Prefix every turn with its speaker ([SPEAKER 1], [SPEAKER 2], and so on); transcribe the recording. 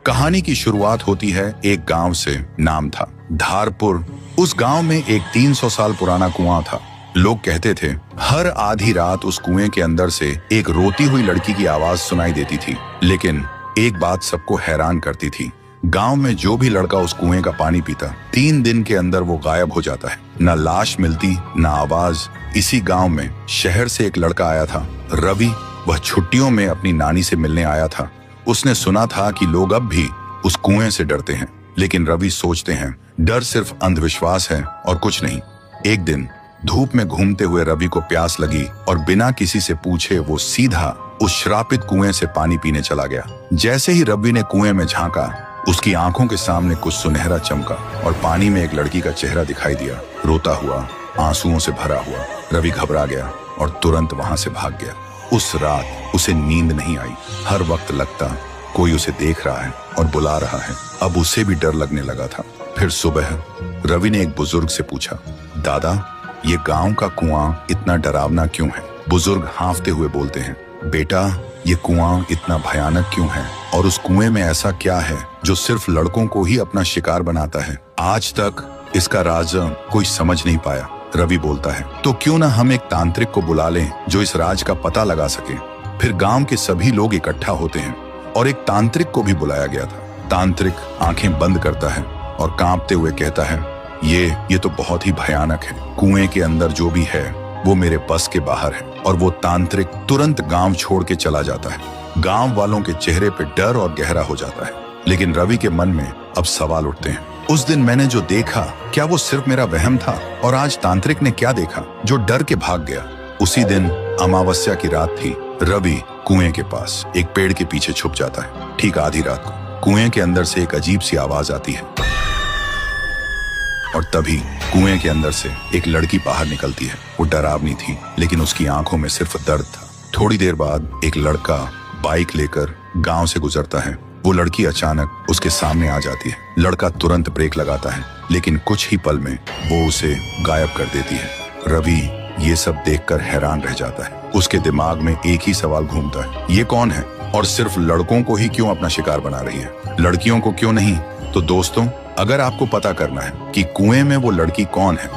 [SPEAKER 1] कहानी की शुरुआत होती है एक गांव से। नाम था धारपुर। उस गांव में एक 300 साल पुराना कुआं था। लोग कहते थे हर आधी रात उस कुएं के अंदर से एक रोती हुई लड़की की आवाज सुनाई देती थी। लेकिन एक बात सबको हैरान करती थी, गांव में जो भी लड़का उस कुएं का पानी पीता 3 दिन के अंदर वो गायब हो जाता है। न लाश मिलती न आवाज। इसी गांव में शहर से एक लड़का आया था, रवि। वह छुट्टियों में अपनी नानी से मिलने आया था। उसने सुना था कि लोग अब भी उस कुएं से डरते हैं, लेकिन रवि सोचते हैं डर सिर्फ अंधविश्वास है और कुछ नहीं। एक दिन धूप में घूमते हुए रवि को प्यास लगी और बिना किसी से पूछे वो सीधा उस श्रापित कुएं से पानी पीने चला गया। जैसे ही रवि ने कुएं में झांका, उसकी आंखों के सामने कुछ सुनहरा चमका और पानी में एक लड़की का चेहरा दिखाई दिया, रोता हुआ, आंसुओं से भरा हुआ। रवि घबरा गया और तुरंत वहां से भाग गया। उस रात उसे नींद नहीं आई। हर वक्त लगता कोई उसे देख रहा है और बुला रहा है। अब उसे भी डर लगने लगा था। फिर सुबह रवि ने एक बुजुर्ग से पूछा, दादा, ये गांव का कुआं इतना डरावना क्यों है? बुजुर्ग हांफते हुए बोलते हैं, बेटा, ये कुआं इतना भयानक क्यों है और उस कुएं में ऐसा क्या है जो सिर्फ लड़कों को ही अपना शिकार बनाता है? आज तक इसका राज कोई समझ नहीं पाया। रवि बोलता है, तो क्यों ना हम एक तांत्रिक को बुला लें जो इस राज का पता लगा सके। फिर गांव के सभी लोग इकट्ठा होते हैं और एक तांत्रिक को भी बुलाया गया था। तांत्रिक आंखें बंद करता है और कांपते हुए कहता है, ये तो बहुत ही भयानक है। कुएं के अंदर जो भी है वो मेरे बस के बाहर है। और वो तांत्रिक तुरंत गांव छोड़ के चला जाता है। गांव वालों के चेहरे पे डर और गहरा हो जाता है। लेकिन रवि के मन में अब सवाल उठते हैं, उस दिन मैंने जो देखा, क्या वो सिर्फ मेरा वहम था? और आज तांत्रिक ने क्या देखा जो डर के भाग गया? उसी दिन अमावस्या की रात थी। रवि कुएं के पास एक पेड़ के पीछे छुप जाता है। ठीक आधी रात को कुएं के अंदर से एक अजीब सी आवाज आती है और तभी कुएं के अंदर से एक लड़की बाहर निकलती है। वो डरावनी थी, लेकिन उसकी आंखों में सिर्फ दर्द था। थोड़ी देर बाद एक लड़का बाइक लेकर गांव से गुजरता है। वो लड़की अचानक उसके सामने आ जाती है। लड़का तुरंत ब्रेक लगाता है, लेकिन कुछ ही पल में वो उसे गायब कर देती है। रवि ये सब देखकर हैरान रह जाता है। उसके दिमाग में एक ही सवाल घूमता है, ये कौन है और सिर्फ लड़कों को ही क्यों अपना शिकार बना रही है, लड़कियों को क्यों नहीं? तो दोस्तों, अगर आपको पता करना है कि कुएं में वो लड़की कौन है